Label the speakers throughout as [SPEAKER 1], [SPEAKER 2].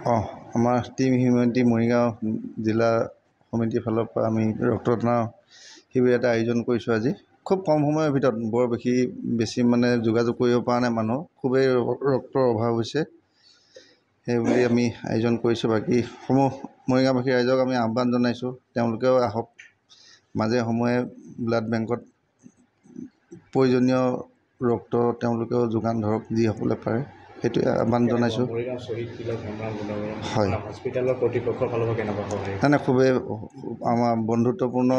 [SPEAKER 1] আমাৰ team humanity Morigaon জিলা সমিতিৰ ফালৰ পৰা আমি ৰক্তদানৰ শিবিৰ এটা আয়োজন কৰিছোঁ আজি। খুব কম সময়ৰ ভিতৰত বৰ বেছি মানে যোগাযোগ কৰিব পৰা নাই মানুহ, খুবেই ৰক্তৰ অভাৱ হৈছে, সেইবুলি আমি আয়োজন কৰিছোঁ। বাকী সমূহ মৰিগাঁওবাসী ৰাইজক আমি আহ্বান জনাইছোঁ, তেওঁলোকেও আহক, মাজে সময়ে ব্লাড বেংকত প্ৰয়োজনীয় ৰক্ত তেওঁলোকেও যোগান ধৰক যিসকলে পাৰে, সেইটোৱে আহ্বান জনাইছোঁ। হয়, নাই খুবেই আমাৰ বন্ধুত্বপূৰ্ণ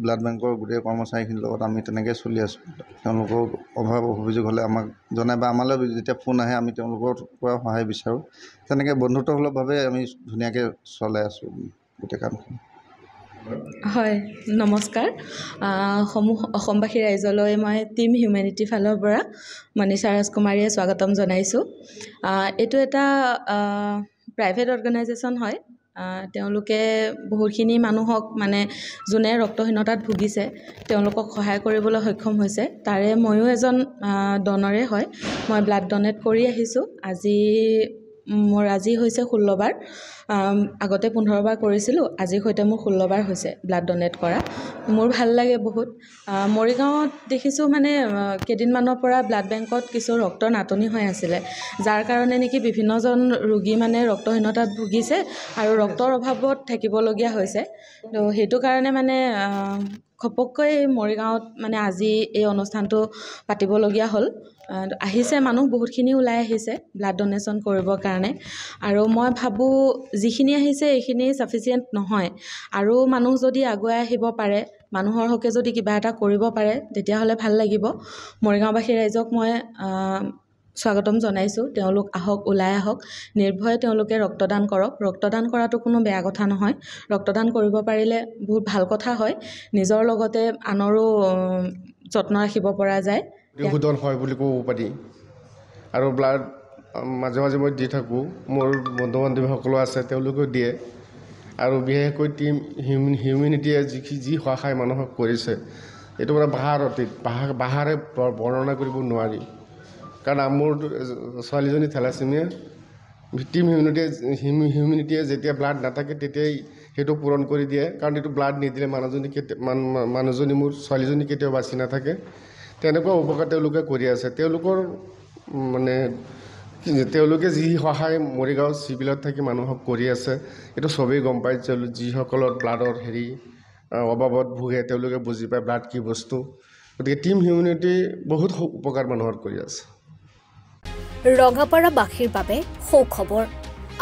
[SPEAKER 1] ব্লাড বেংকৰ গোটেই কৰ্মচাৰীখিনিৰ লগত আমি তেনেকৈ চলি আছোঁ। তেওঁলোকৰ অভাৱ অভিযোগ হ'লে আমাক জনাই বা আমালৈ যেতিয়া ফোন আহে আমি তেওঁলোকৰ পৰা সহায় বিচাৰোঁ। তেনেকৈ বন্ধুত্বসুলভভাৱে আমি ধুনীয়াকৈ চলাই আছোঁ গোটেই কামখিনি।
[SPEAKER 2] হয়, নমস্কাৰ। সমূহ অসমবাসী ৰাইজলৈ মই টিম হিউমেনিটিৰ ফালৰ পৰা মনীষা ৰাজকুমাৰীয়ে স্বাগতম জনাইছোঁ। এইটো এটা প্ৰাইভেট অৰ্গেনাইজেশ্যন হয়। তেওঁলোকে বহুতখিনি মানুহক মানে যোনে ৰক্তহীনতাত ভুগিছে তেওঁলোকক সহায় কৰিবলৈ সক্ষম হৈছে। তাৰে ময়ো এজন ডনৰে হয়। মই ব্লাড ডনেট কৰি আহিছোঁ। আজি হৈছে 16 বাৰ। আগতে 15 বাৰ কৰিছিলোঁ, আজিৰ সৈতে মোৰ 16 বাৰ হৈছে ব্লাড ডনেট কৰা। মোৰ ভাল লাগে বহুত। মৰিগাঁৱত দেখিছোঁ মানে কেইদিনমানৰ পৰা ব্লাড বেংকত কিছু ৰক্তৰ নাটনি হৈ আছিলে, যাৰ কাৰণে নেকি বিভিন্নজন ৰোগী মানে ৰক্তহীনতাত ভুগিছে আৰু ৰক্তৰ অভাৱত থাকিবলগীয়া হৈছে। তো সেইটো কাৰণে মানে ঘপককৈ মৰিগাঁৱত মানে আজি এই অনুষ্ঠানটো পাতিবলগীয়া হ'ল। আহিছে মানুহ বহুতখিনি ওলাই আহিছে ব্লাড ডনেশ্যন কৰিবৰ কাৰণে, আৰু মই ভাবোঁ যিখিনি আহিছে এইখিনি ছাফিচিয়েণ্ট নহয়, আৰু মানুহ যদি আগুৱাই আহিব পাৰে, মানুহৰ হকে যদি কিবা এটা কৰিব পাৰে তেতিয়াহ'লে ভাল লাগিব। মৰিগাঁওবাসী ৰাইজক মই স্বাগতম জনাইছোঁ। তেওঁলোক আহক, ওলাই আহক, নিৰ্ভয়ে তেওঁলোকে ৰক্তদান কৰক। ৰক্তদান কৰাটো কোনো বেয়া কথা নহয়, ৰক্তদান কৰিব পাৰিলে বহুত ভাল কথা হয়। নিজৰ লগতে আনৰো যত্ন ৰাখিব পৰা যায়।
[SPEAKER 3] শোধন হয় বুলি ক'ব পাৰি। আৰু ব্লাড মাজে মাজে মই দি থাকোঁ, মোৰ বন্ধু বান্ধৱীসকলো আছে তেওঁলোকেও দিয়ে। আৰু বিশেষকৈ টিম হিউমেনিটিয়ে যি সহায় মানুহক কৰিছে এইটো মানে ভাষাৰে বৰ্ণনা কৰিব নোৱাৰি। কাৰণ মোৰ ছোৱালীজনী থেলাছেমিয়া, টিম হিউমেনিটিয়ে যেতিয়া ব্লাড নাথাকে তেতিয়াই সেইটো পূৰণ কৰি দিয়ে। কাৰণ এইটো ব্লাড নিদিলে মানুহজনী মোৰ ছোৱালীজনী কেতিয়াও বাচি নাথাকে। তেনেকুৱা উপকাৰ তেওঁলোকে কৰি আছে। তেওঁলোকে যি সহায় মৰিগাঁও চিভিলত থাকি মানুহক কৰি আছে এইটো চবেই গম পায়। যিসকলৰ ব্লাডৰ অভাৱত ভোগে তেওঁলোকে বুজি পায় ব্লাড কি বস্তু। গতিকে টিম হিউমেনিটি বহুত উপকাৰ মানুহৰ কৰি আছে।
[SPEAKER 4] ৰঙাপাৰাবাসীৰ বাবে সুখবৰ।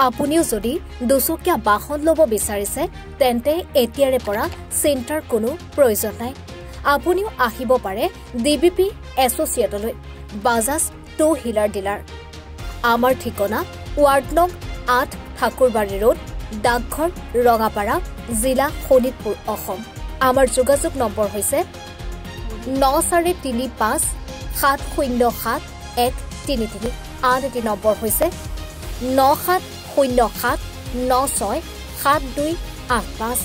[SPEAKER 4] আপুনিও যদি দুচকীয়া বাহন ল'ব বিচাৰিছে তেন্তে এতিয়াৰে পৰা চিন্তাৰ কোনো প্ৰয়োজন নাই। আপুনিও আহিব পাৰে DBP এছ'চিয়েটলৈ, বাজাজ টু হুইলাৰ ডিলাৰ। আমাৰ ঠিকনা ৱাৰ্ড নং 8 ঠাকুৰবাৰী ৰোড, ডাকঘৰ, ৰঙাপাৰা, জিলা শোণিতপুৰ, অসম। আমাৰ যোগাযোগ নম্বৰ হৈছে 9435707133। আন এটি নম্বৰ হৈছে 9707967285।